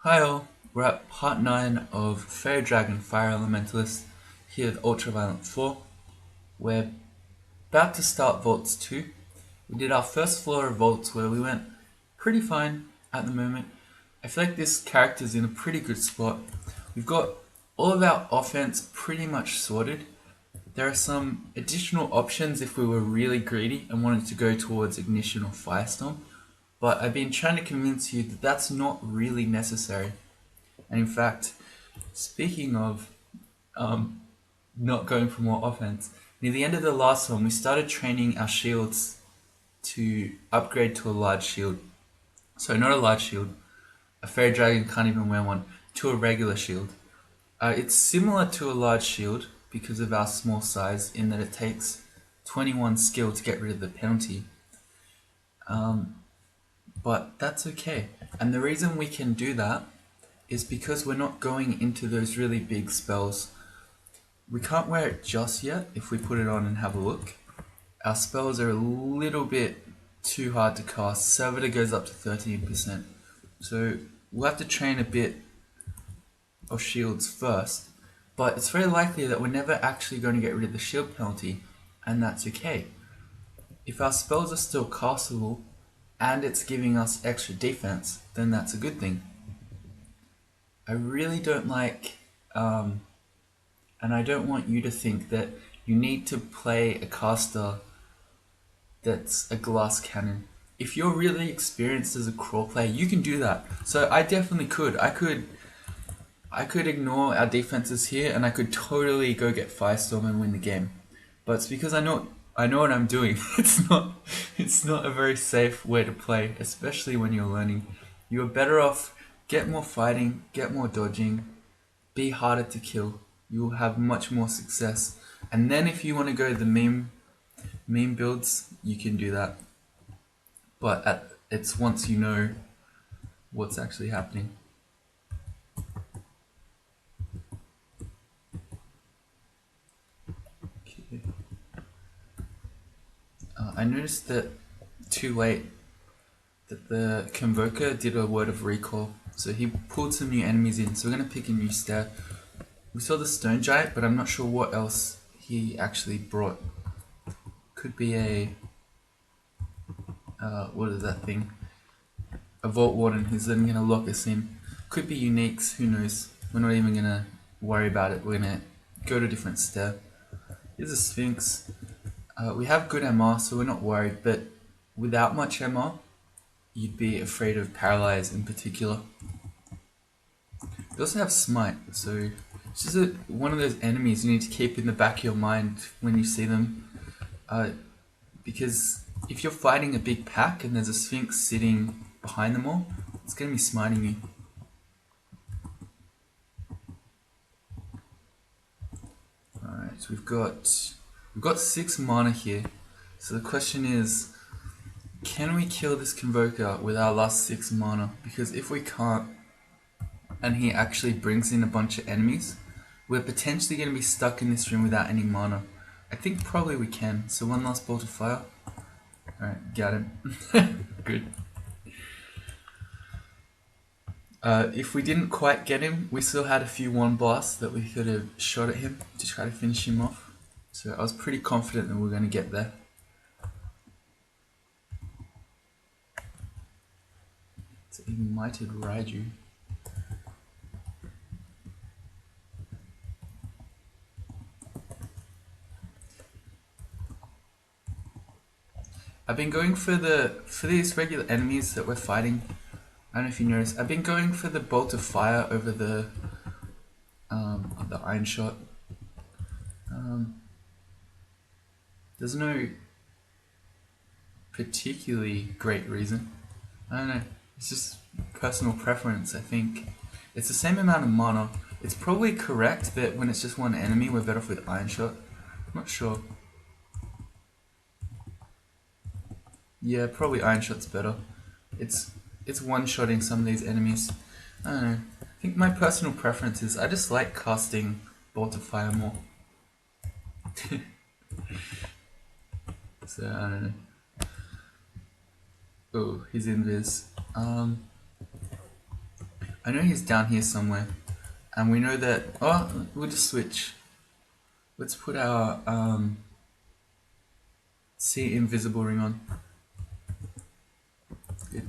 Hi all, we're at part 9 of Faerie Dragon Fire Elementalist here with Ultraviolent 4. We're about to start Vaults 2. We did our first floor of Vaults where we went pretty fine at the moment. I feel like this character's in a pretty good spot. We've got all of our offense pretty much sorted. There are some additional options if we were really greedy and wanted to go towards Ignition or Firestorm, but I've been trying to convince you that that's not really necessary. And in fact, speaking of not going for more offense, near the end of the last one, we started training our shields to upgrade to a large shield. So not a large shield, a fairy dragon can't even wear one, to a regular shield. It's similar to a large shield because of our small size in that it takes 21 skill to get rid of the penalty. But that's okay. And the reason we can do that is because we're not going into those really big spells. We can't wear it just yet if we put it on and have a look. Our spells are a little bit too hard to cast. Servitor goes up to 13%. So we'll have to train a bit of shields first. But it's very likely that we're never actually going to get rid of the shield penalty, and that's okay. If our spells are still castable and it's giving us extra defense, then that's a good thing. I really don't like, and I don't want you to think that you need to play a caster that's a glass cannon. If you're really experienced as a crawl player, you can do that. So I definitely could. I could ignore our defenses here and I could totally go get Firestorm and win the game. But it's because I know what I'm doing. It's not a very safe way to play, especially when you're learning. You're better off get more fighting, get more dodging, be harder to kill. You'll have much more success. And then if you want to go the meme builds, you can do that. But it's once you know what's actually happening. Okay. I noticed that too late that the Convoker did a word of recall. So he pulled some new enemies in. So we're going to pick a new stat. We saw the Stone Giant, but I'm not sure what else he actually brought. Could be a... what is that thing? A Vault Warden who's then going to lock us in. Could be uniques, who knows. We're not even going to worry about it. We're going to go to a different step. Here's a Sphinx. We have good MR, so we're not worried, but without much MR, you'd be afraid of Paralyze in particular. We also have Smite, so it's just one of those enemies you need to keep in the back of your mind when you see them. Because if you're fighting a big pack and there's a Sphinx sitting behind them all, it's going to be smiting you. Alright, so we've got 6 mana here. So the question is, can we kill this Convoker with our last 6 mana? Because if we can't, and he actually brings in a bunch of enemies, we're potentially going to be stuck in this room without any mana. I think probably we can. So one last bolt of fire. Alright, got him. Good. If we didn't quite get him, we still had a few one blasts that we could have shot at him to try to finish him off. So I was pretty confident that we were going to get there. It's an Ignited Raiju. I've been going for these regular enemies that we're fighting. I don't know if you noticed. I've been going for the bolt of fire over the iron shot. There's no particularly great reason. I don't know. It's just personal preference. I think it's the same amount of mana. It's probably correct that when it's just one enemy, we're better off with iron shot. I'm not sure. Yeah, probably iron shot's better. It's one-shotting some of these enemies. I don't know. I think my personal preference is I just like casting Bolt of Fire more. So I don't know. Oh, he's invis. I know he's down here somewhere. And we know that, oh, we'll just switch. Let's put our see invisible ring on. Good.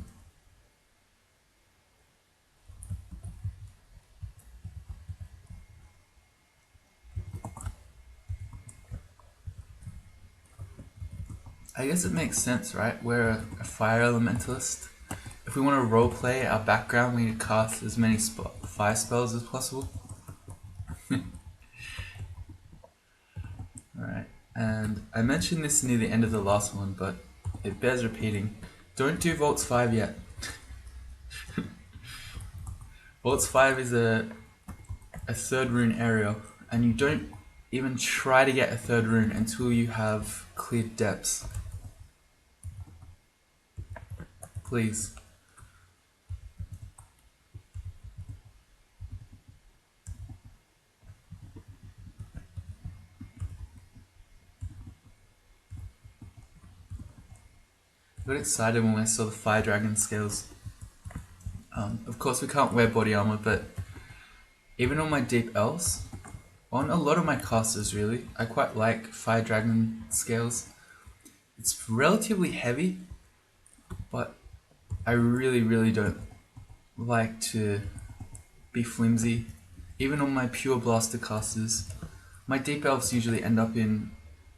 I guess it makes sense, right? We're a fire elementalist. If we want to roleplay our background, we need to cast as many fire spells as possible. Alright, and I mentioned this near the end of the last one, but it bears repeating. Don't do Vaults 5 yet. Vaults 5 is a third rune area, and you don't even try to get a third rune until you have cleared depths. Please. I got excited when I saw the Fire Dragon scales. Of course we can't wear body armor, but even on my deep elves, on a lot of my casters really, I quite like Fire Dragon scales. It's relatively heavy, but I really don't like to be flimsy. Even on my pure blaster casters, my deep elves usually end up in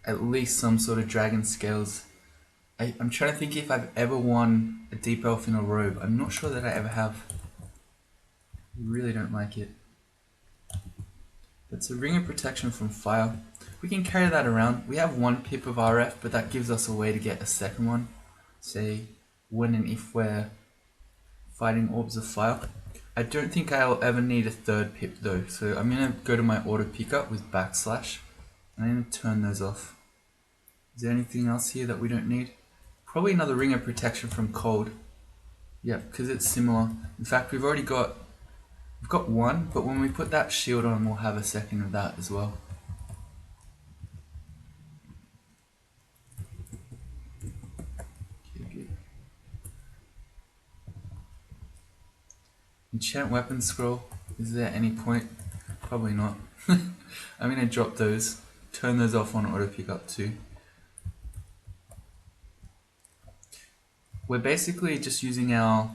at least some sort of dragon scales. I'm trying to think if I've ever won a deep elf in a robe. I'm not sure that I ever have. Really don't like it. It's a ring of protection from fire. We can carry that around. We have one pip of RF, but that gives us a way to get a second one. Say, when and if we're fighting orbs of fire. I don't think I'll ever need a third pip though, so I'm going to go to my auto pickup with backslash. I'm going to turn those off. Is there anything else here that we don't need? Probably another ring of protection from cold. Yeah, because it's similar. In fact, we've got one, but when we put that shield on, we'll have a second of that as well. Okay, good. Enchant weapon scroll. Is there any point? Probably not. I'm going to drop those. Turn those off on auto pickup too. We're basically just using our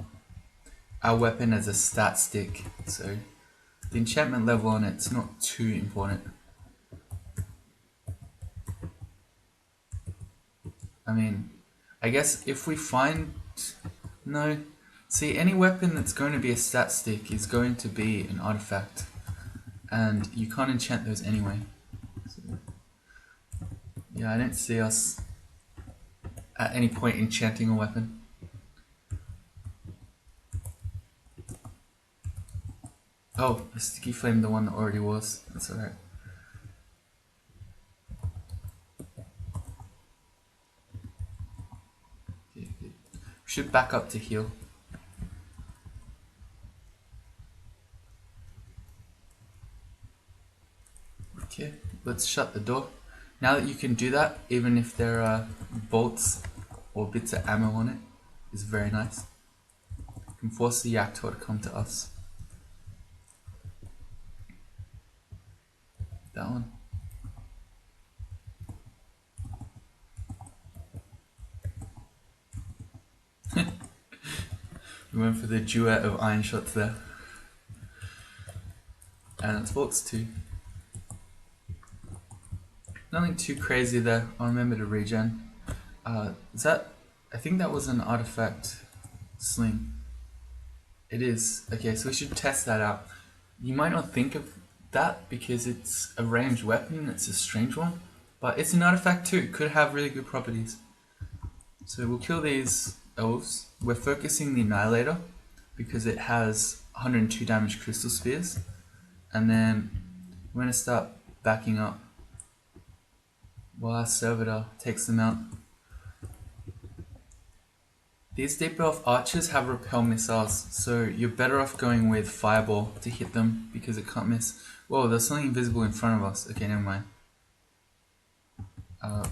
weapon as a stat stick, so the enchantment level on it's not too important. I mean, I guess if we find... No. See, any weapon that's going to be a stat stick is going to be an artifact, and you can't enchant those anyway. So, yeah, I don't see us at any point enchanting a weapon. Oh, a sticky flame, the one that already was. That's alright. Okay, good. We should back up to heal. Okay, let's shut the door. Now that you can do that, even if there are bolts or bits of ammo on it, is very nice. You can force the Yaktor to come to us. That one. We went for the duet of iron shots there. And it's bolts too. Nothing too crazy there. I'll remember to regen. Is that... I think that was an artifact sling. It is. Okay, so we should test that out. You might not think of that because it's a ranged weapon, it's a strange one, but it's an artifact too. It could have really good properties. So we'll kill these elves. We're focusing the Annihilator because it has 102 damage crystal spears, and then we're going to start backing up while our servitor takes them out. These deep elf archers have repel missiles, so you're better off going with fireball to hit them because it can't miss. Whoa, there's something invisible in front of us. Okay, never mind.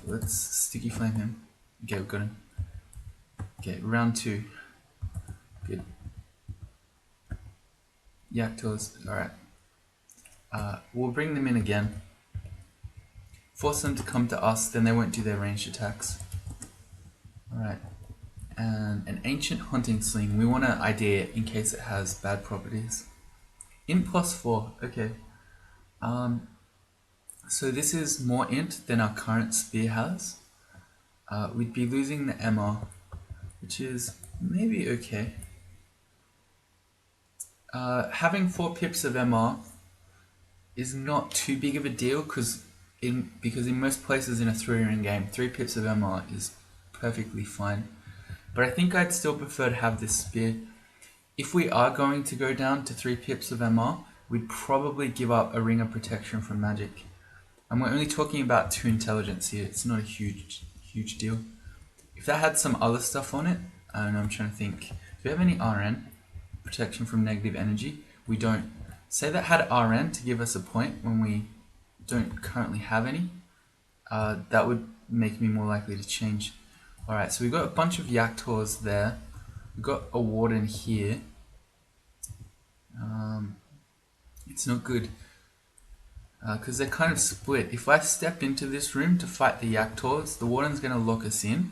Let's sticky flame him. Okay, we've got him. Okay, round 2. Good. Yaktos, alright. We'll bring them in again. Force them to come to us, then they won't do their ranged attacks. Alright. And an ancient hunting sling. We want to ID it in case it has bad properties. Int +4, okay. So this is more int than our current spear has. We'd be losing the MR, which is maybe okay. Having 4 pips of MR is not too big of a deal because in most places in a 3-ring game, 3 pips of MR is perfectly fine. But I think I'd still prefer to have this spear. If we are going to go down to 3 pips of MR, we'd probably give up a ring of protection from magic. And we're only talking about 2 intelligence here, it's not a huge deal. If that had some other stuff on it, I don't know, I'm trying to think. Do we have any RN? Protection from negative energy? We don't. Say that had RN to give us a point when we don't currently have any. That would make me more likely to change. Alright, so we've got a bunch of Yaktors there. We've got a Warden here. It's not good. Because they're kind of split. If I step into this room to fight the Yaktors, the Warden's going to lock us in.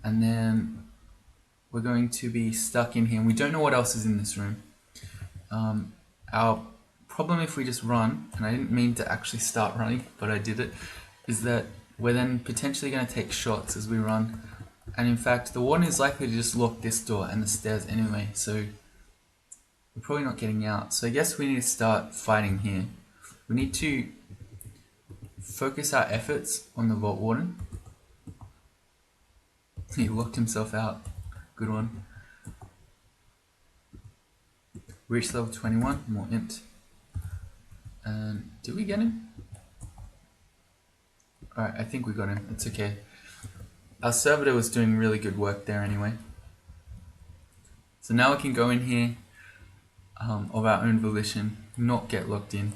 And then we're going to be stuck in here. And we don't know what else is in this room. Our problem if we just run, and I didn't mean to actually start running, but I did it, is that we're then potentially going to take shots as we run. And in fact, the Warden is likely to just lock this door and the stairs anyway, so we're probably not getting out. So I guess we need to start fighting here. We need to focus our efforts on the Vault Warden. He locked himself out. Good one. Reach level 21, more int. And did we get him? Alright, I think we got him. It's okay. Our servitor was doing really good work there anyway. So now we can go in here of our own volition, not get locked in.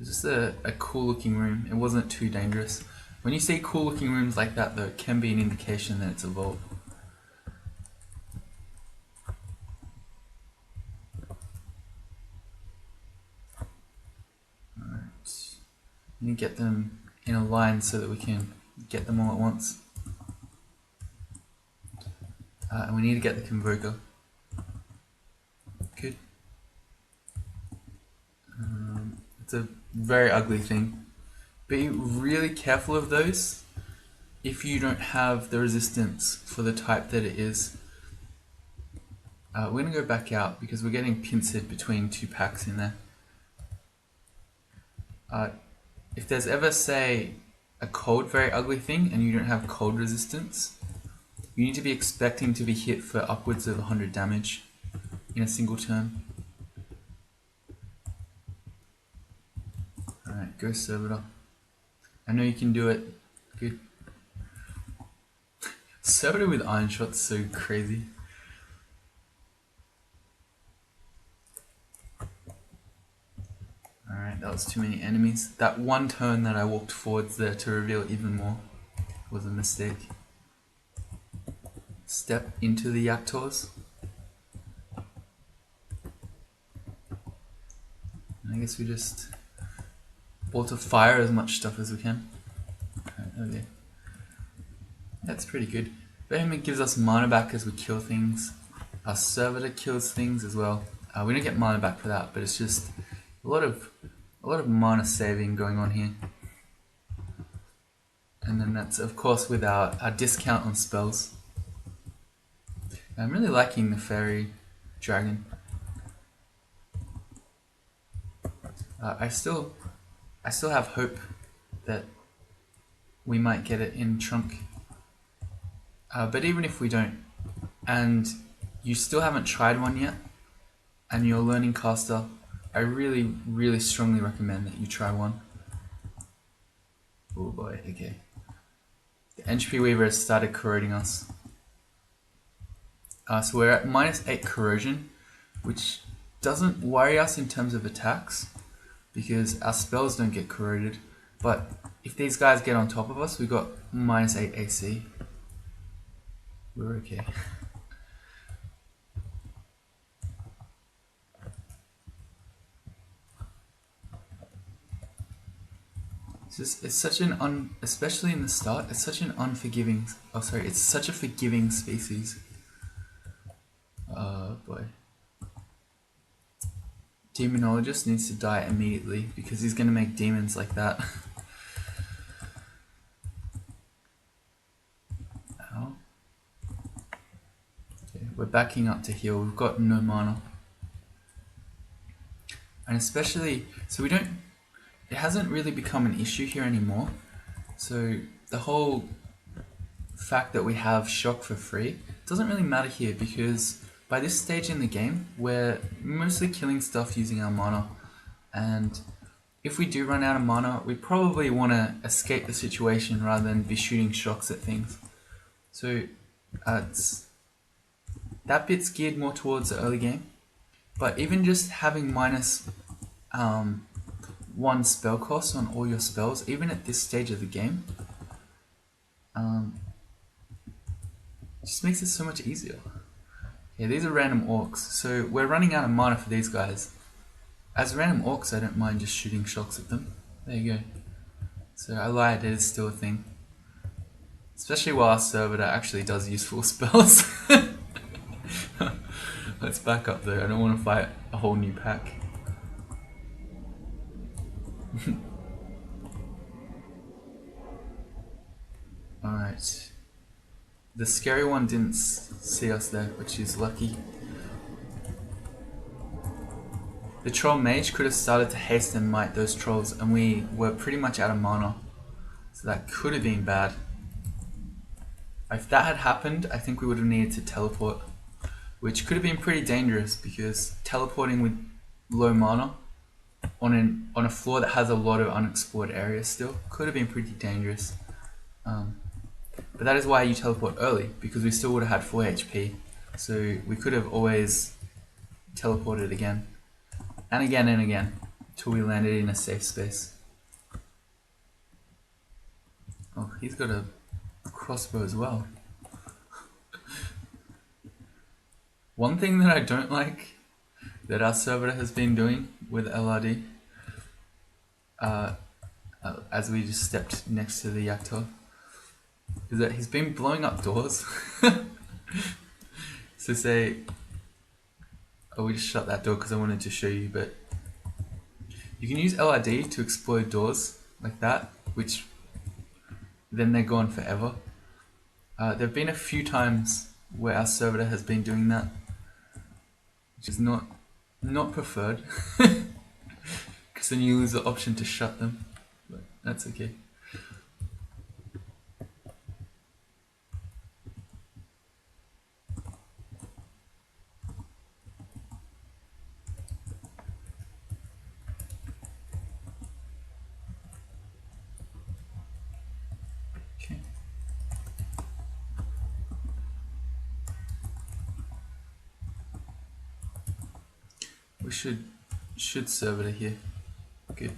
It's just a cool looking room. It wasn't too dangerous. When you see cool looking rooms like that though, it can be an indication that it's a vault. Alright. We need to get them in a line so that we can get them all at once. And we need to get the Convoker. Good. It's a very ugly thing. Be really careful of those if you don't have the resistance for the type that it is. We're going to go back out because we're getting pincered between 2 packs in there. If there's ever, say, a cold very ugly thing and you don't have cold resistance, you need to be expecting to be hit for upwards of 100 damage in a single turn. Alright, go Servitor. I know you can do it. Good. Servitor with Iron Shot's so crazy. Alright, that was too many enemies. That one turn that I walked forwards there to reveal even more was a mistake. Step into the Yaktors. I guess we just auto fire as much stuff as we can. Okay. That's pretty good. Vehement gives us mana back as we kill things. Our Servitor kills things as well. We don't get mana back for that, but it's just a lot of mana saving going on here. And then that's of course with our discount on spells. I'm really liking the Faerie Dragon. I still have hope that we might get it in trunk. But even if we don't, and you still haven't tried one yet, and you're a learning caster, I really strongly recommend that you try one. Oh boy, okay. The Entropy Weaver has started corroding us. So we're at -8 corrosion, which doesn't worry us in terms of attacks, because our spells don't get corroded. But if these guys get on top of us, we got -8 AC. We're okay. it's such an especially in the start, it's such an unforgiving, it's such a forgiving species. Boy. Demonologist needs to die immediately because he's gonna make demons like that. Ow. Okay, we're backing up to heal, we've got no mana. And especially, so it hasn't really become an issue here anymore. So the whole fact that we have shock for free doesn't really matter here because by this stage in the game, we're mostly killing stuff using our mana. And if we do run out of mana, we probably want to escape the situation rather than be shooting shocks at things. So that bit's geared more towards the early game. But even just having minus 1 spell cost on all your spells, even at this stage of the game, just makes it so much easier. Yeah, these are random orcs, so we're running out of mana for these guys. As random orcs, I don't mind just shooting shocks at them. There you go. So I lied, it is still a thing. Especially while our servitor actually does useful spells. Let's back up though, I don't want to fight a whole new pack. Alright. The scary one didn't see us there, which is lucky. The troll mage could have started to haste and might those trolls, and we were pretty much out of mana. So that could have been bad. If that had happened, I think we would have needed to teleport, which could have been pretty dangerous because teleporting with low mana on a floor that has a lot of unexplored areas still could have been pretty dangerous. But that is why you teleport early, because we still would have had 4 HP. So we could have always teleported again. And again and again, until we landed in a safe space. Oh, he's got a crossbow as well. One thing that I don't like that our server has been doing with LRD, as we just stepped next to the Yaktor, is that he's been blowing up doors. So say, oh, we just shut that door because I wanted to show you, but you can use LRD to explode doors like that, which then they're gone forever. There have been a few times where our servitor has been doing that, which is not preferred, because then you lose the option to shut them, but that's okay. We should servitor here. Good.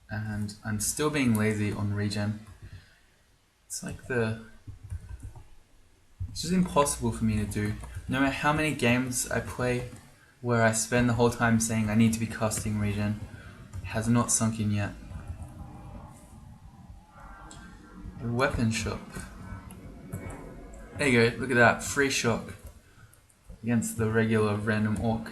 And I'm still being lazy on regen. It's like it's just impossible for me to do. No matter how many games I play where I spend the whole time saying I need to be casting regen, it has not sunk in yet. The weapon shop. There you go, look at that, free shock against the regular random orc.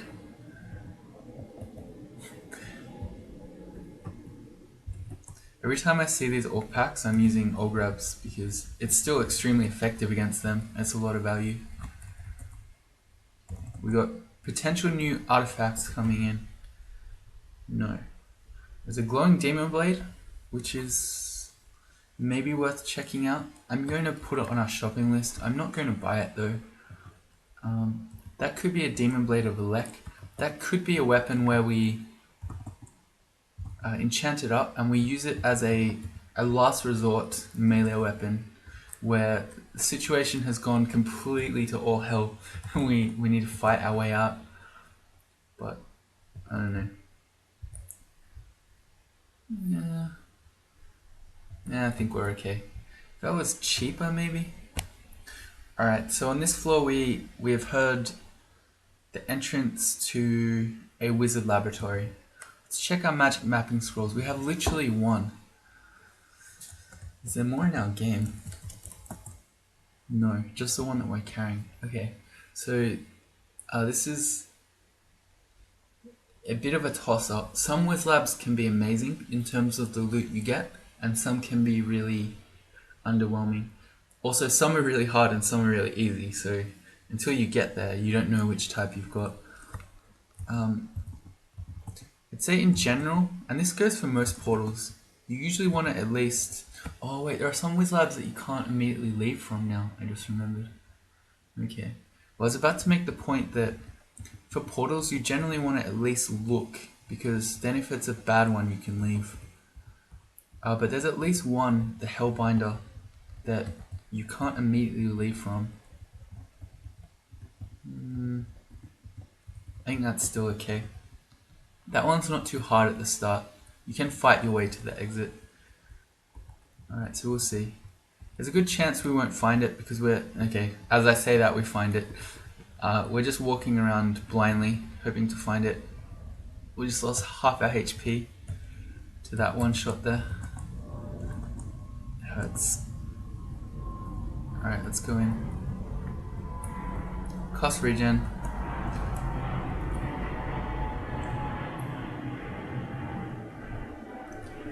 Every time I see these orc packs, I'm using Ograbs because it's still extremely effective against them. It's a lot of value. We got potential new artifacts coming in. No. There's a glowing demon blade, which is maybe worth checking out. I'm going to put it on our shopping list. I'm not going to buy it though. That could be a demon blade of Elec. That could be a weapon where we enchant it up and we use it as a last resort melee weapon where the situation has gone completely to all hell and we need to fight our way out. But I don't know. Yeah, I think we're okay. If that was cheaper maybe. Alright, so on this floor we have heard the entrance to a wizard laboratory. Let's check our magic mapping scrolls. We have literally one. Is there more in our game? No, just the one that we're carrying. Okay, so this is a bit of a toss-up. Some Wiz Labs can be amazing in terms of the loot you get, and some can be really underwhelming. Also, some are really hard and some are really easy, so until you get there, you don't know which type you've got. I'd say in general, and this goes for most portals, you usually want to at least... Oh wait, there are some Wiz Labs that you can't immediately leave from now, I just remembered. Okay, well I was about to make the point that for portals you generally want to at least look, because then if it's a bad one you can leave. But there's at least one, the Hellbinder, that you can't immediately leave from. I think that's still okay. That one's not too hard at the start. You can fight your way to the exit. Alright, so we'll see. There's a good chance we won't find it because we're... Okay, as I say that we find it. We're just walking around blindly, hoping to find it. We just lost half our HP to that one shot there. It hurts. Alright, let's go in. Cost regen.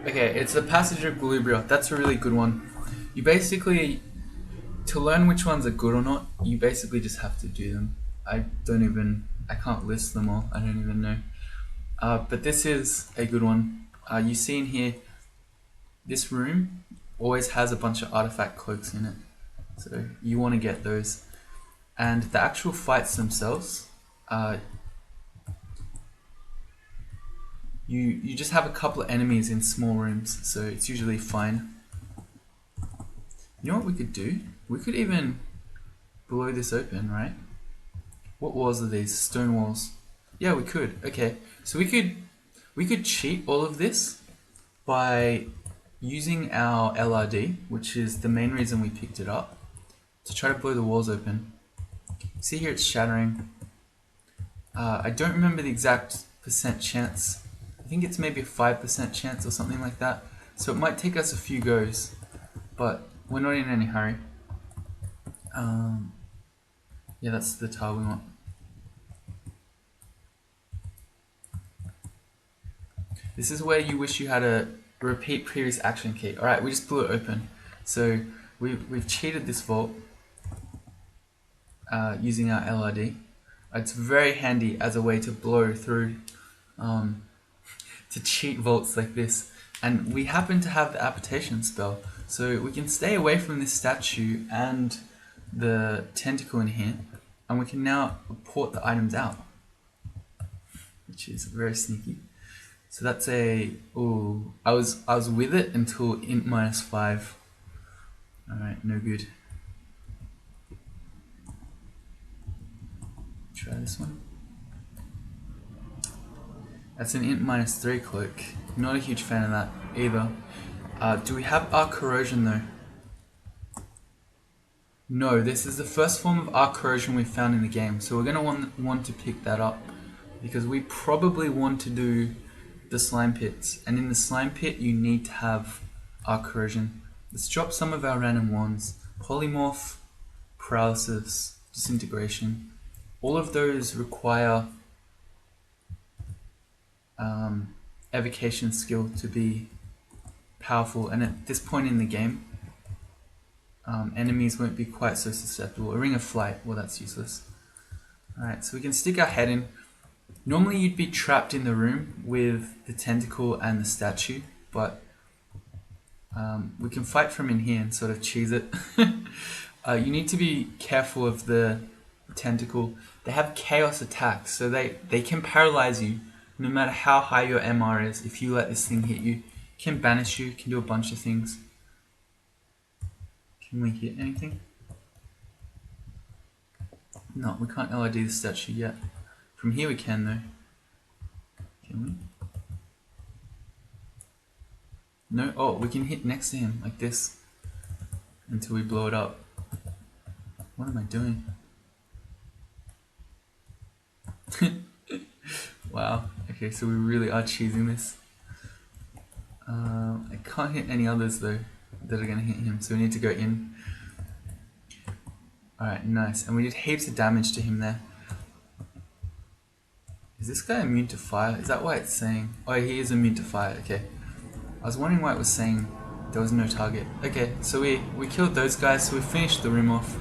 Okay, it's the Passage of Galubria. That's a really good one. You basically, to learn which ones are good or not, you basically just have to do them. I can't list them all. I don't even know. But this is a good one. You see in here, this room always has a bunch of artifact cloaks in it. So you want to get those. And the actual fights themselves, you just have a couple of enemies in small rooms, so it's usually fine. You know what we could do? We could even blow this open, right? What walls are these? Stone walls. Yeah, we could. Okay, so we could cheat all of this by using our LRD, which is the main reason we picked it up, to try to blow the walls open. See here, it's shattering. I don't remember the exact percent chance. I think it's maybe a 5% chance or something like that. So it might take us a few goes, but we're not in any hurry. Yeah, that's the tile we want. This is where you wish you had a repeat previous action key. Alright, we just blew it open. So we've cheated this vault using our LRD. It's very handy as a way to blow through, to cheat vaults like this. And we happen to have the application spell, so we can stay away from this statue and the tentacle in here, and we can now report the items out, which is very sneaky. So that's a... Ooh, I was with it until int -5. Alright, no good. Try this one. That's an int -3 cloak. Not a huge fan of that either. Do we have arc corrosion though? No, this is the first form of arc corrosion we've found in the game, so we're going to want to pick that up because we probably want to do the slime pits, and in the slime pit you need to have arc corrosion. Let's drop some of our random ones. Polymorph, paralysis, disintegration. All of those require evocation skill to be powerful, and at this point in the game enemies won't be quite so susceptible. A ring of flight, well that's useless. Alright, so we can stick our head in. Normally you'd be trapped in the room with the tentacle and the statue, but we can fight from in here and sort of cheese it. You need to be careful of the tentacle. They have chaos attacks, so they can paralyze you no matter how high your MR is. If you let this thing hit you, it can banish you, can do a bunch of things. Can we hit anything? No, we can't LID the statue yet. From here we can though. Can we? No? Oh, we can hit next to him like this until we blow it up. What am I doing? Wow, okay. Okay, so we really are cheesing this. I can't hit any others though that are going to hit him, so we need to go in. Alright, nice. And we did heaps of damage to him there. Is this guy immune to fire? Is that why it's saying... Oh, he is immune to fire, okay. I was wondering why it was saying there was no target. Okay, so we killed those guys, so we finished the room off.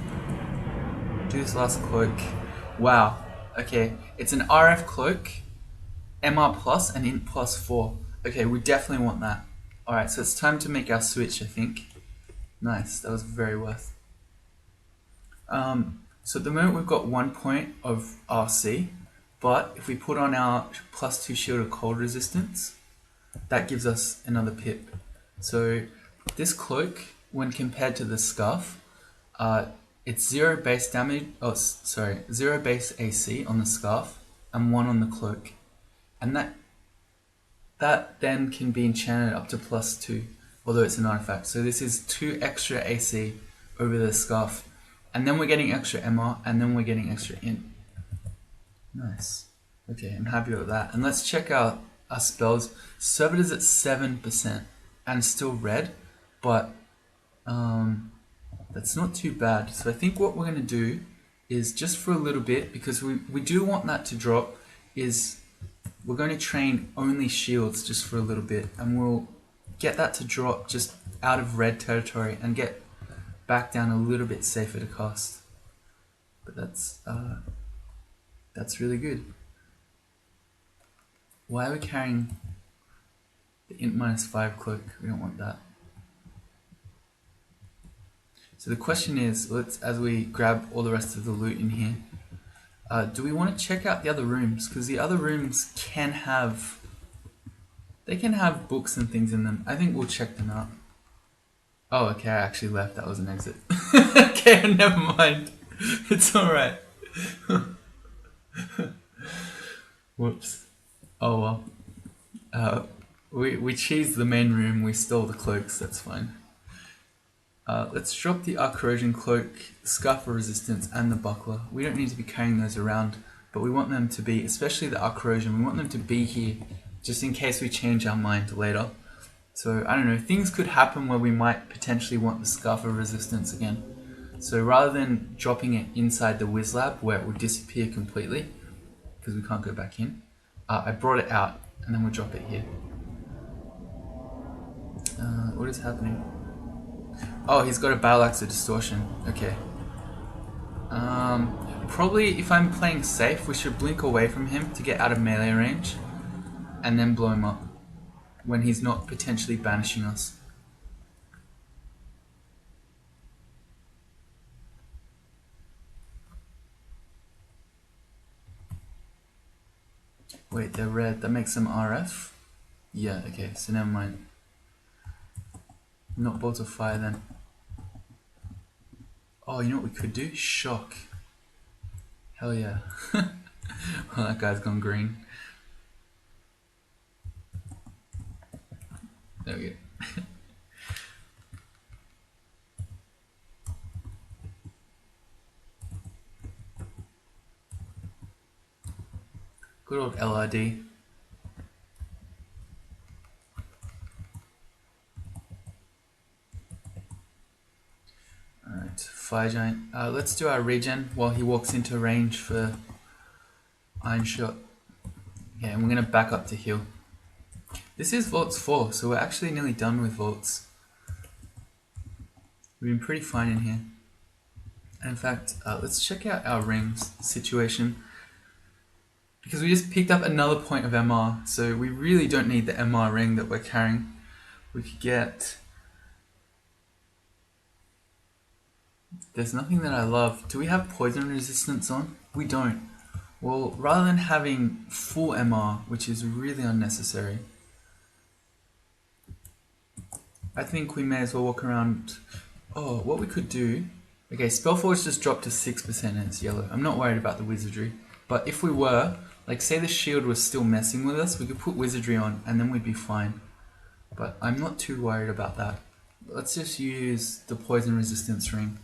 Do this last cloak. Wow. Okay, it's an RF cloak, MR plus, and int plus 4. Okay, we definitely want that. Alright, so it's time to make our switch, I think. Nice, that was very worth. So at the moment we've got 1 point of RC, but if we put on our +2 shield of cold resistance, that gives us another pip. So this cloak, when compared to the scarf, it's 0 base damage, 0 base AC on the scarf and 1 on the cloak. And that then can be enchanted up to +2, although it's an artifact. So this is 2 extra AC over the scarf. And then we're getting extra MR, and then we're getting extra int. Nice. Okay, I'm happy with that. And let's check out our spells. Servitor's at 7%, and still red, but that's not too bad. So I think what we're going to do is, just for a little bit, because we do want that to drop, is we're going to train only shields just for a little bit, and we'll get that to drop just out of red territory and get back down a little bit safer to cast. But that's really good. Why are we carrying the int -5 cloak? We don't want that. So the question is, as we grab all the rest of the loot in here, do we want to check out the other rooms? Because the other rooms can have books and things in them. I think we'll check them out. Oh, okay, I actually left. That was an exit. Okay, never mind. It's alright. Whoops. Oh well. We cheesed the main room, we stole the cloaks, that's fine. Let's drop the Arc Corrosion Cloak, Scarf of Resistance, and the Buckler. We don't need to be carrying those around, but we want them to be, especially the Arc Corrosion, we want them to be here, just in case we change our mind later. So, I don't know, things could happen where we might potentially want the Scarf of Resistance again. So rather than dropping it inside the Wiz Lab, where it would disappear completely, because we can't go back in, I brought it out, and then we'll drop it here. What is happening? Oh, he's got a Battle Axe of Distortion. Okay. Probably, if I'm playing safe, we should blink away from him to get out of melee range, and then blow him up when he's not potentially banishing us. Wait, they're red. That makes them RF? Yeah, okay, so never mind. Not Bolt of Fire then. Oh, you know what we could do? Shock. Hell yeah. Well, that guy's gone green. There we go. Good old LRD. Alright, Fire Giant. Let's do our regen while he walks into range for Iron Shot. Okay, and we're going to back up to heal. This is Vaults 4, so we're actually nearly done with Vaults. We've been pretty fine in here. And in fact, let's check out our rings situation. Because we just picked up another point of MR, so we really don't need the MR ring that we're carrying. We could get... There's nothing that I love. Do we have poison resistance on? We don't. Well, rather than having full MR, which is really unnecessary, I think we may as well walk around... Oh, what we could do... Okay, Spellforce just dropped to 6% and it's yellow. I'm not worried about the wizardry. But if we were, like say the shield was still messing with us, we could put wizardry on and then we'd be fine. But I'm not too worried about that. Let's just use the poison resistance ring.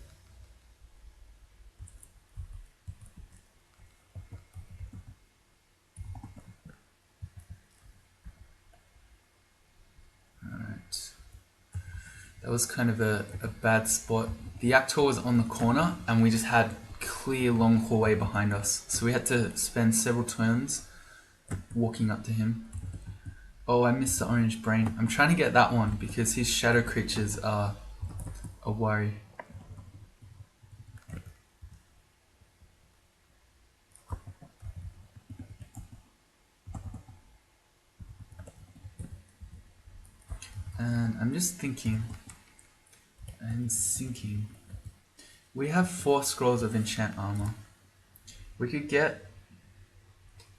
That was kind of a bad spot. The actor was on the corner and we just had clear long hallway behind us. So we had to spend several turns walking up to him. Oh, I missed the orange brain. I'm trying to get that one because his shadow creatures are a worry. And I'm just thinking and sinking. We have 4 scrolls of enchant armor. We could get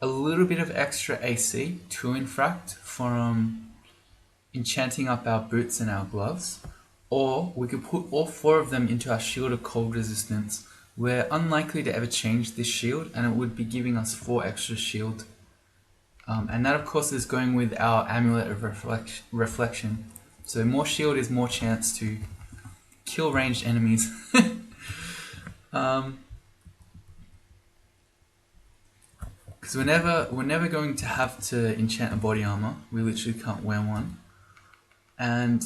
a little bit of extra AC, 2 infract, from enchanting up our boots and our gloves. Or we could put all 4 of them into our shield of cold resistance. We're unlikely to ever change this shield and it would be giving us 4 extra shield. And that of course is going with our amulet of reflection. So more shield is more chance to kill ranged enemies. Because we're never going to have to enchant a body armor. We literally can't wear one. And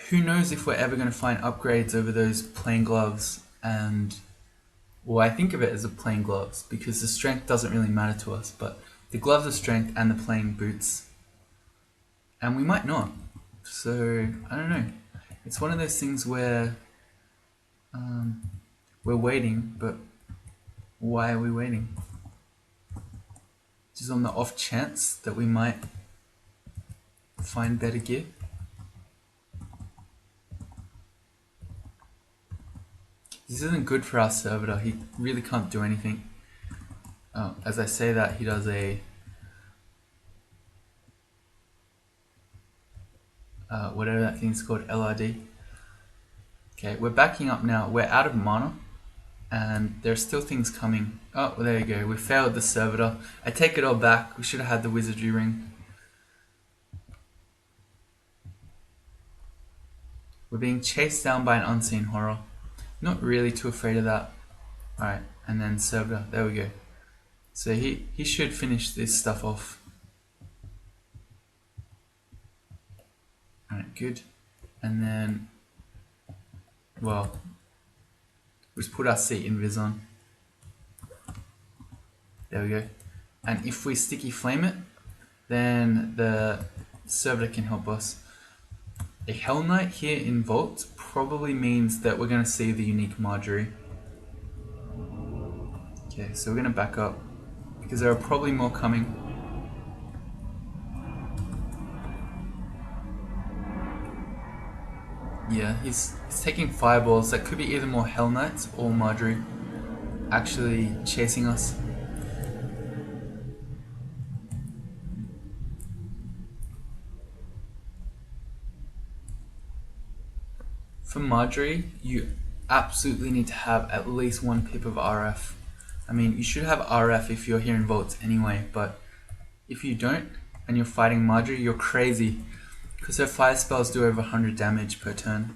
who knows if we're ever going to find upgrades over those plain gloves. And well, I think of it as a plain gloves because the strength doesn't really matter to us, but the gloves are strength and the plain boots. And we might not. So I don't know. It's one of those things where we're waiting, but why are we waiting? Just on the off chance that we might find better gear. This isn't good for our servitor. He really can't do anything. As I say that, he does a whatever that thing's called, LRD. Okay, we're backing up now. We're out of mana, and there's still things coming. Oh, well, there you go. We failed the servitor. I take it all back. We should have had the wizardry ring. We're being chased down by an unseen horror. Not really too afraid of that. Alright, and then servitor. There we go. So he should finish this stuff off. Alright, good. And then, well, we just put our seat invis on. There we go. And if we sticky flame it, then the servitor can help us. A Hell Knight here in Vault probably means that we're going to see the unique Marjorie. Okay, so we're going to back up because there are probably more coming. Yeah, he's taking fireballs. That could be either more Hell Knights or Marjorie actually chasing us. For Marjorie, you absolutely need to have at least 1 pip of RF. I mean, you should have RF if you're here in Vaults anyway, but if you don't and you're fighting Marjorie, you're crazy. Because her fire spells do over 100 damage per turn.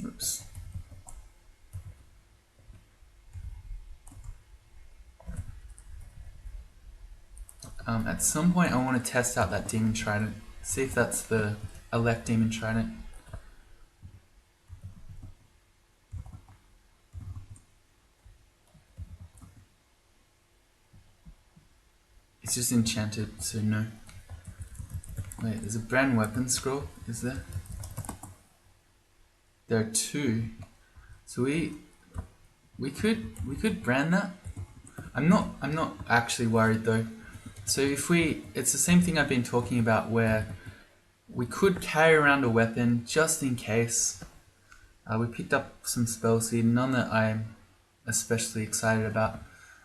Oops. At some point I want to test out that Demon Trident. See if that's the elect Demon Trident. It's just enchanted, so no. Wait, there's a brand weapon scroll, is there? There are 2. So we could brand that. I'm not actually worried though. So it's the same thing I've been talking about where we could carry around a weapon just in case. We picked up some spells here, none that I'm especially excited about.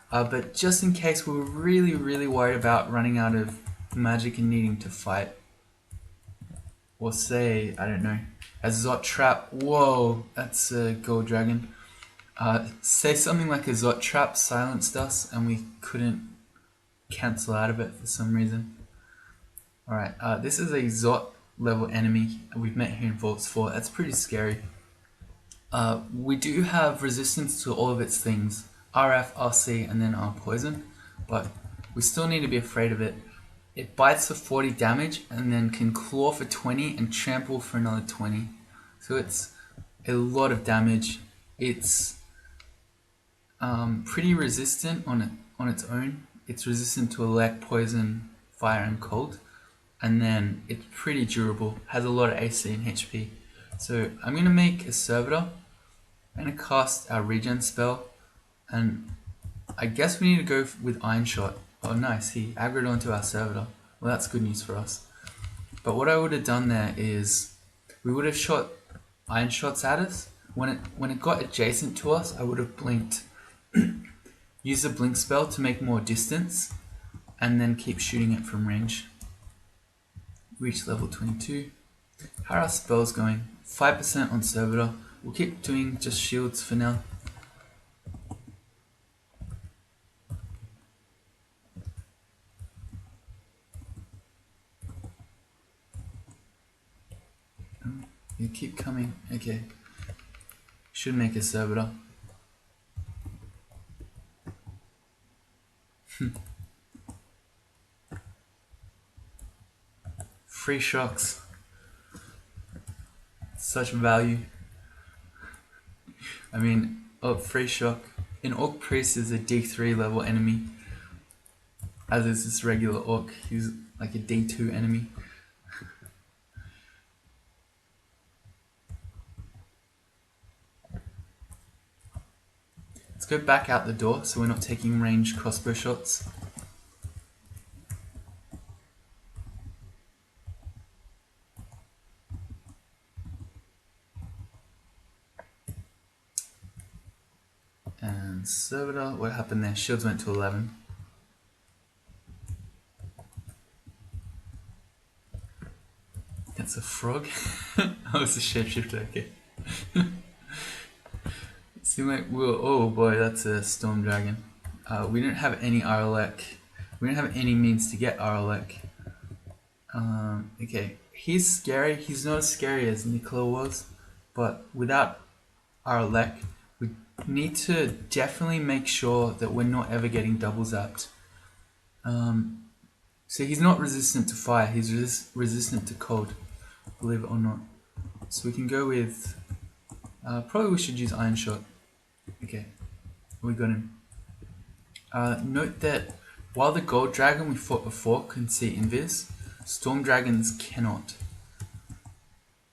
But just in case we were really worried about running out of magic and needing to fight. Or say, I don't know, a Zot Trap. Whoa, that's a gold dragon. Say something like a Zot Trap silenced us and we couldn't cancel out of it for some reason. Alright, this is a Zot level enemy we've met here in Vaults 4. That's pretty scary. We do have resistance to all of its things. RF, RC, and then our poison. But we still need to be afraid of it. It bites for 40 damage and then can claw for 20 and trample for another 20. So it's a lot of damage. It's pretty resistant on its own. It's resistant to elect, poison, fire, and cold. And then it's pretty durable, has a lot of AC and HP. So I'm going to make a servitor. I'm going to cast our regen spell. And I guess we need to go with Iron Shot. Oh nice, he aggroed onto our servitor. Well, that's good news for us. But what I would have done there is we would have shot Iron Shots at us. When it got adjacent to us, I would have blinked. Use the blink spell to make more distance and then keep shooting it from range. Reach level 22. How are our spells going? 5% on servitor. We'll keep doing just shields for now. You keep coming. Okay. Should make a servitor. Free shocks. Such value. I mean, free shock. An Orc Priest is a D3 level enemy. As is this regular Orc. He's like a D2 enemy. Let's go back out the door so we're not taking ranged crossbow shots. And servitor, what happened there? Shields went to 11. That's a frog? Oh, it's a shapeshifter, okay. Seemed like oh boy, that's a storm dragon. We don't have any Aralek. We don't have any means to get Aralek. Okay, he's scary. He's not as scary as Nicola was, but without Aralek, we need to definitely make sure that we're not ever getting double zapped. So he's not resistant to fire. He's resistant to cold, believe it or not. So we can go with. Probably we should use Iron Shot. Okay, we got him. Note that while the gold dragon we fought before can see invis, storm dragons cannot.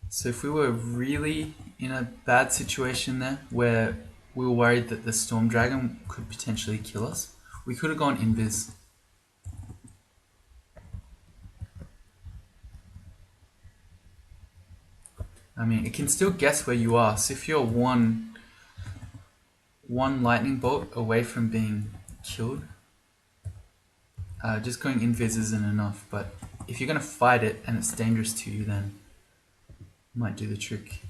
So if we were really in a bad situation there, where we were worried that the storm dragon could potentially kill us, we could have gone invis. I mean, it can still guess where you are, so if you're one lightning bolt away from being killed, just going invis isn't enough, but if you're going to fight it and it's dangerous to you, then it might do the trick.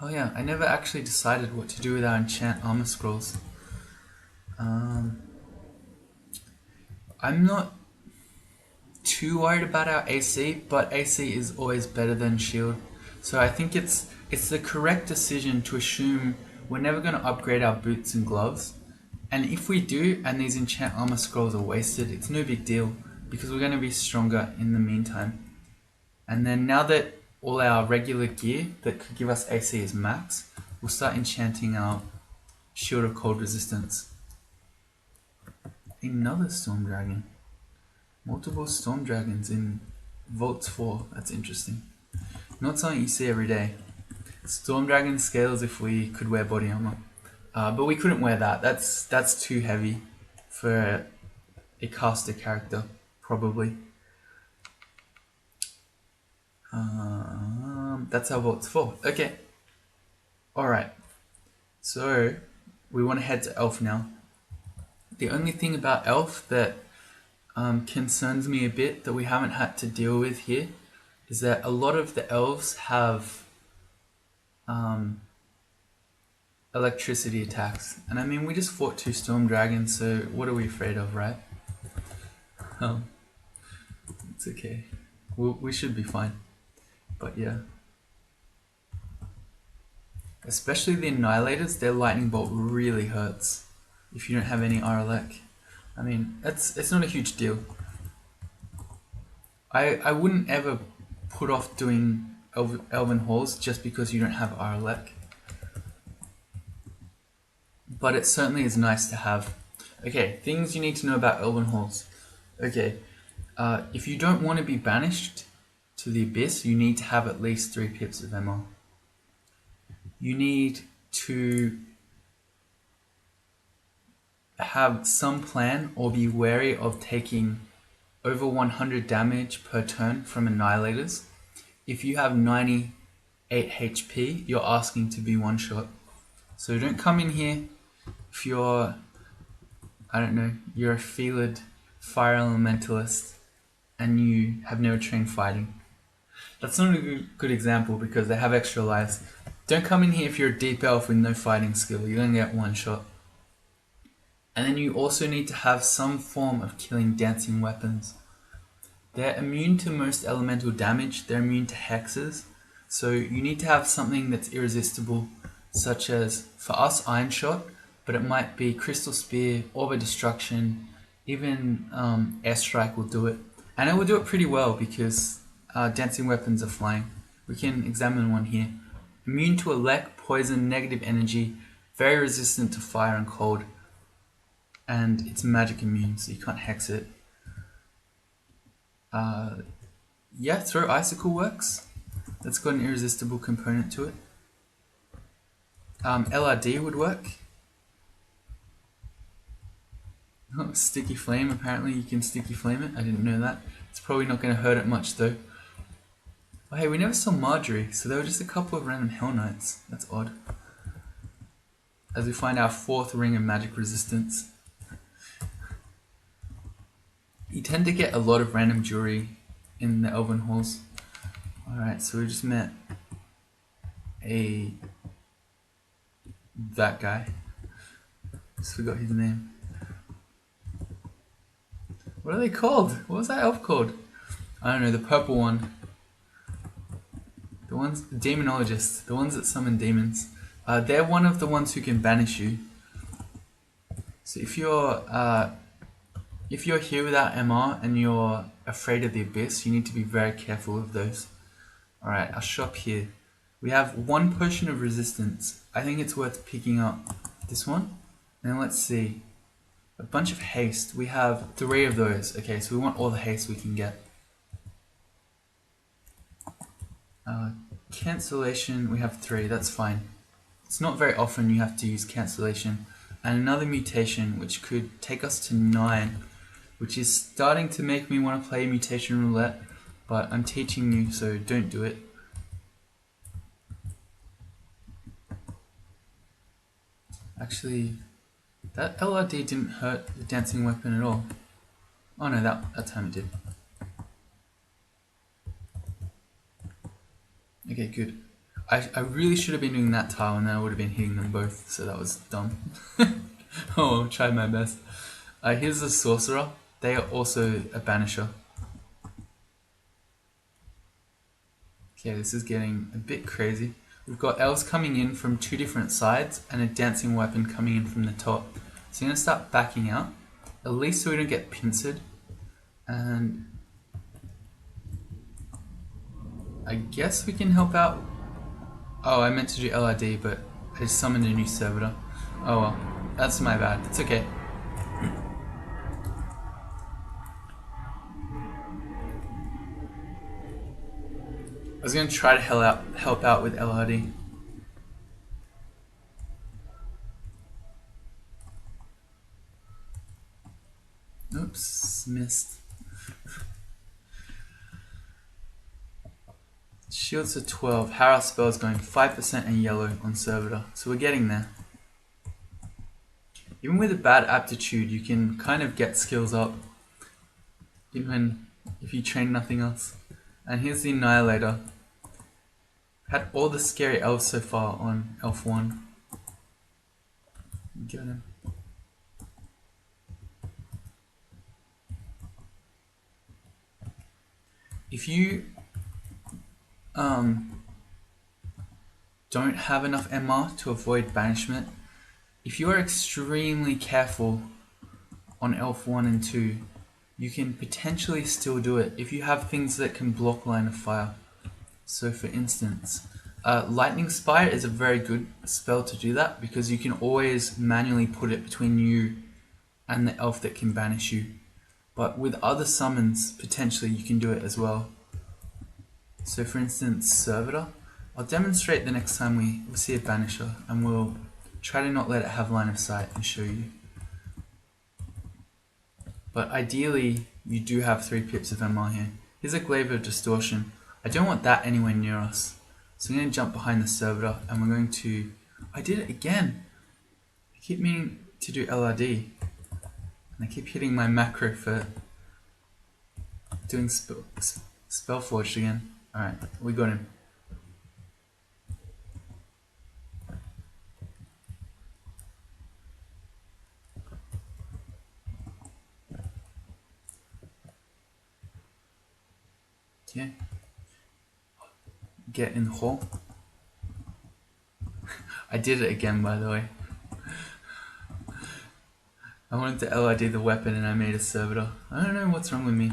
Oh yeah, I never actually decided what to do with our enchant armor scrolls. I'm not too worried about our AC, but AC is always better than shield. So I think it's the correct decision to assume we're never going to upgrade our boots and gloves. And if we do, and these enchant armor scrolls are wasted, it's no big deal, because we're going to be stronger in the meantime. And then now that all our regular gear that could give us AC is max, we'll start enchanting our Shield of Cold Resistance. Another Storm Dragon. Multiple Storm Dragons in Vaults 4. That's interesting. Not something you see every day. Storm Dragon scales if we could wear body armor. But we couldn't wear that. That's too heavy for a caster character, probably. That's our Vaults 4. Okay. Alright. So, we want to head to Elf now. The only thing about Elf that concerns me a bit that we haven't had to deal with here is that a lot of the elves have electricity attacks. And I mean, we just fought 2 storm dragons, so what are we afraid of, right? It's okay. We should be fine. But yeah. Especially the Annihilators, their lightning bolt really hurts if you don't have any RLEC. I mean, it's not a huge deal. I wouldn't ever put off doing Elven Halls just because you don't have RLEC. But it certainly is nice to have. Okay, things you need to know about Elven Halls. Okay, if you don't want to be banished to the Abyss, you need to have at least 3 pips of MR. You need to have some plan or be wary of taking over 100 damage per turn from Annihilators. If you have 98 HP, you're asking to be one-shot. So don't come in here if you're, I don't know, you're a Faerie Fire Elementalist and you have never trained fighting. That's not a good example because they have extra lives. Don't come in here if you're a deep elf with no fighting skill. You're going to get one shot. And then you also need to have some form of killing dancing weapons. They're immune to most elemental damage. They're immune to hexes. So you need to have something that's irresistible, such as, for us, Iron Shot, but it might be Crystal Spear, Orb of Destruction, even Airstrike will do it. And it will do it pretty well because dancing weapons are flying. We can examine one here. Immune to elect, poison, negative energy, very resistant to fire and cold. And it's magic immune, so you can't hex it. Yeah, Throw Icicle works. That's got an irresistible component to it. LRD would work. Oh, Sticky Flame, apparently you can Sticky Flame it. I didn't know that. It's probably not going to hurt it much though. Oh hey, we never saw Marjorie, so there were just a couple of random Hell Knights. That's odd. As we find our 4th ring of magic resistance. You tend to get a lot of random jewelry in the Elven Halls. Alright, so we just met that guy. Just forgot his name. What are they called? What was that elf called? I don't know, the purple one. The demonologists, the ones that summon demons. They're one of the ones who can banish you. So if you're here without MR and you're afraid of the Abyss, you need to be very careful of those. Alright, our shop here. We have 1 potion of resistance. I think it's worth picking up this one. And let's see. A bunch of haste. We have 3 of those. Okay, so we want all the haste we can get. Cancellation, we have 3. That's fine. It's not very often you have to use cancellation. And another mutation, which could take us to 9. Which is starting to make me want to play mutation roulette. But I'm teaching you, so don't do it. Actually, that LRD didn't hurt the dancing weapon at all. Oh no, that time it did. Okay, good. I really should have been doing that tile and then I would have been hitting them both, so that was dumb. Oh, I tried my best. Here's the sorcerer. They are also a banisher. Okay, this is getting a bit crazy. We've got elves coming in from 2 different sides and a dancing weapon coming in from the top. So I'm going to start backing out, at least so we don't get pincered. And I guess we can help out. Oh, I meant to do LRD, but I just summoned a new servitor. Oh well, that's my bad. It's okay. I was going to try to help out with LRD. Oops, missed. Shields are 12. How are our spells going? 5% and yellow on servitor. So we're getting there. Even with a bad aptitude, you can kind of get skills up. Even if you train nothing else. And here's the Annihilator. Had all the scary elves so far on Elf 1. Get him. If you don't have enough MR to avoid banishment, if you are extremely careful on Elf 1 and 2, you can potentially still do it if you have things that can block line of fire. So for instance, Lightning Spire is a very good spell to do that because you can always manually put it between you and the elf that can banish you. But with other summons, potentially you can do it as well. So for instance, Servitor, I'll demonstrate the next time we see a banisher, and we'll try to not let it have line of sight and show you. But ideally, you do have 3 pips of MR here. Here's a Glaive of Distortion. I don't want that anywhere near us. So I'm going to jump behind the Servitor, and we're going to... I did it again! I keep meaning to do LRD. And I keep hitting my macro for doing Spellforged again. Alright, we got him. Okay. Get in the hole. I did it again, by the way. I wanted to LID the weapon and I made a Servitor. I don't know what's wrong with me.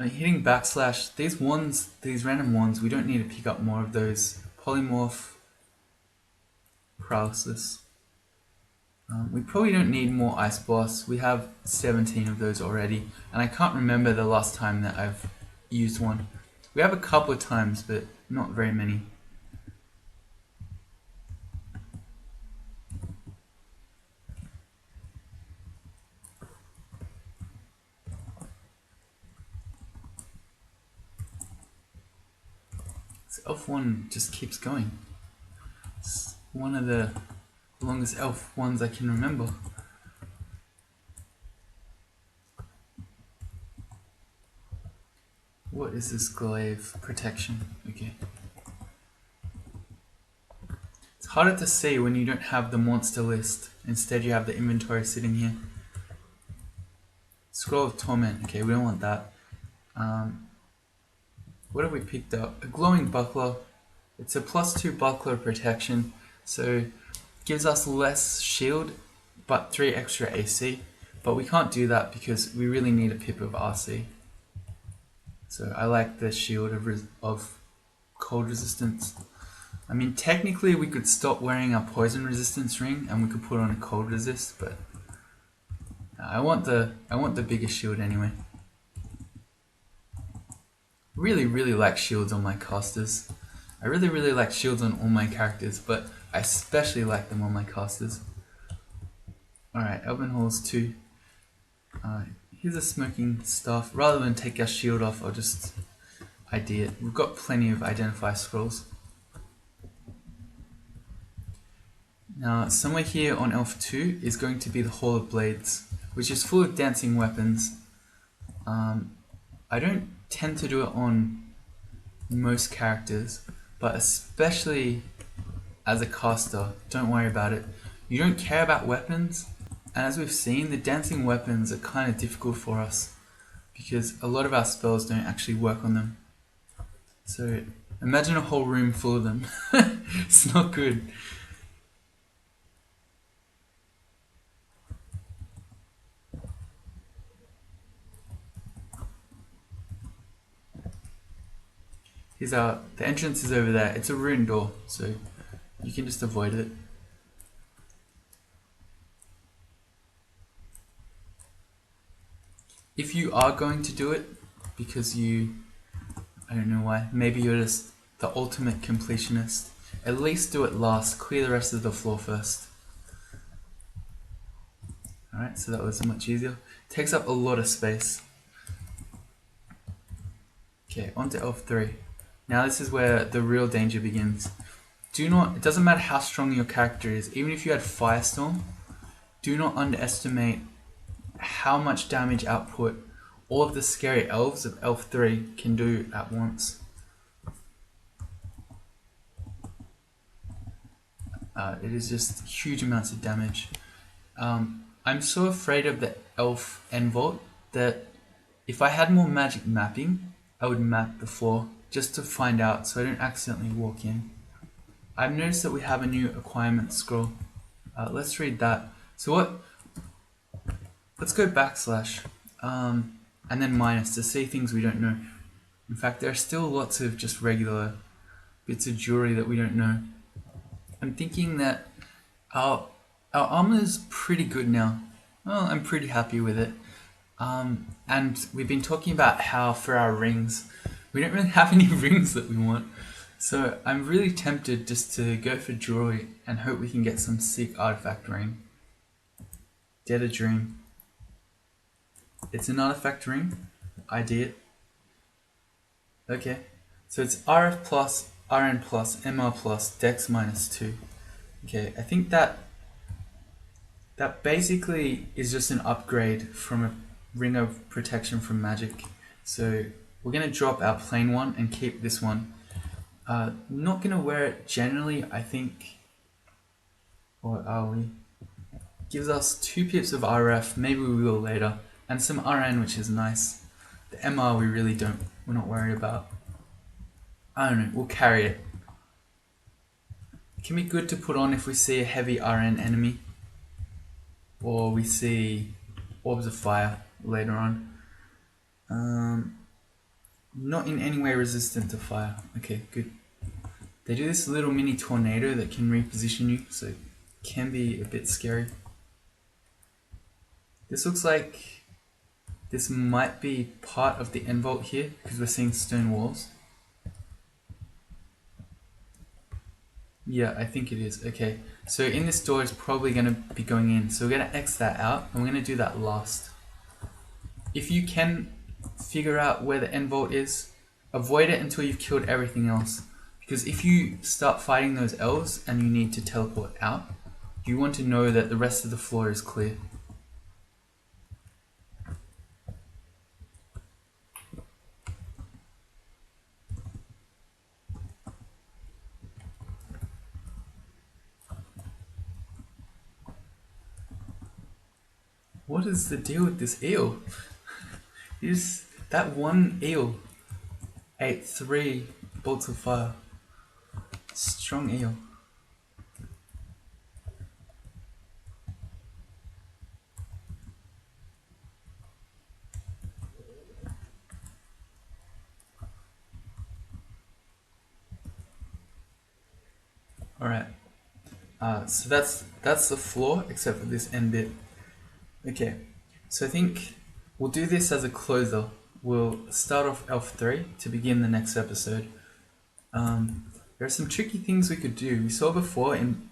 Hitting backslash, these ones, these random ones, we don't need to pick up more of those. Polymorph, Paralysis. We probably don't need more Ice Boss. We have 17 of those already, and I can't remember the last time that I've used one. We have a couple of times, but not very many. So Elf 1 just keeps going. It's one of the longest Elf ones I can remember. What is this glaive protection? Okay. It's harder to see when you don't have the monster list. Instead you have the inventory sitting here. Scroll of Torment. Okay, we don't want that. What have we picked up? A glowing buckler. It's a +2 buckler protection, so gives us less shield, but 3 extra AC. But we can't do that because we really need a pip of RC. So I like the shield of cold resistance. I mean, technically we could stop wearing our poison resistance ring and we could put on a cold resist, but I want the bigger shield anyway. Really like shields on my casters. I really like shields on all my characters, but I especially like them on my casters. Alright, Elven Halls 2. Here's a smoking staff. Rather than take our shield off, I'll just ID it. We've got plenty of identify scrolls. Now, somewhere here on Elf 2 is going to be the Hall of Blades, which is full of dancing weapons. I don't tend to do it on most characters, but especially as a caster, don't worry about it. You don't care about weapons, and as we've seen, the dancing weapons are kind of difficult for us because a lot of our spells don't actually work on them. So imagine a whole room full of them. It's not good. Here's the entrance is over there. It's a rune door, so you can just avoid it. If you are going to do it, because I don't know why, maybe you're just the ultimate completionist, at least do it last, clear the rest of the floor first. Alright, so that was much easier. Takes up a lot of space. Okay, on to Elf 3. Now this is where the real danger begins. It doesn't matter how strong your character is, even if you had Firestorm, do not underestimate how much damage output all of the scary elves of Elf 3 can do at once. It is just huge amounts of damage. I'm so afraid of the Elf Envolt that if I had more magic mapping, I would map the floor just to find out so I don't accidentally walk in. I've noticed that we have a new acquirement scroll. Let's read that. So let's go backslash and then minus to see things we don't know. In fact, there are still lots of just regular bits of jewelry that we don't know. I'm thinking that our armor is pretty good now. Well, I'm pretty happy with it. And we've been talking about how for our rings, we don't really have any rings that we want. So I'm really tempted just to go for jewelry and hope we can get some sick artifact ring. Dead a Dream. It's an artifact ring. ID it. Okay. So it's RF plus, RN plus, ML plus, Dex -2. Okay, I think that basically is just an upgrade from a ring of protection from magic. So we're going to drop our plain one and keep this one. Not going to wear it generally, I think. Or are we? Gives us 2 pips of RF, maybe we will later. And some RN, which is nice. The MR we're not worried about. I don't know, we'll carry it. It can be good to put on if we see a heavy RN enemy. Or we see orbs of fire later on. Not in any way resistant to fire. Okay, good. They do this little mini tornado that can reposition you, so it can be a bit scary. This looks like this might be part of the end vault here, because we're seeing stone walls. Yeah, I think it is. Okay, so in this door is probably going to be going in. So we're going to X that out, and we're going to do that last. If you can figure out where the end vault is, avoid it until you've killed everything else. Because if you start fighting those elves and you need to teleport out, you want to know that the rest of the floor is clear. What is the deal with this eel? That one eel ate 3 bolts of fire. Strong eel. Alright. So that's the floor except for this end bit. Okay, so I think we'll do this as a closer. We'll start off Elf 3 to begin the next episode. There are some tricky things we could do. We saw before in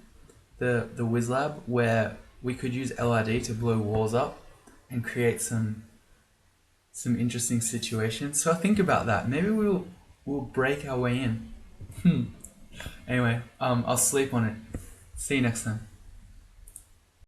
the Wiz Lab where we could use LRD to blow walls up and create some interesting situations. So I'll think about that. Maybe we'll break our way in. Anyway, I'll sleep on it. See you next time.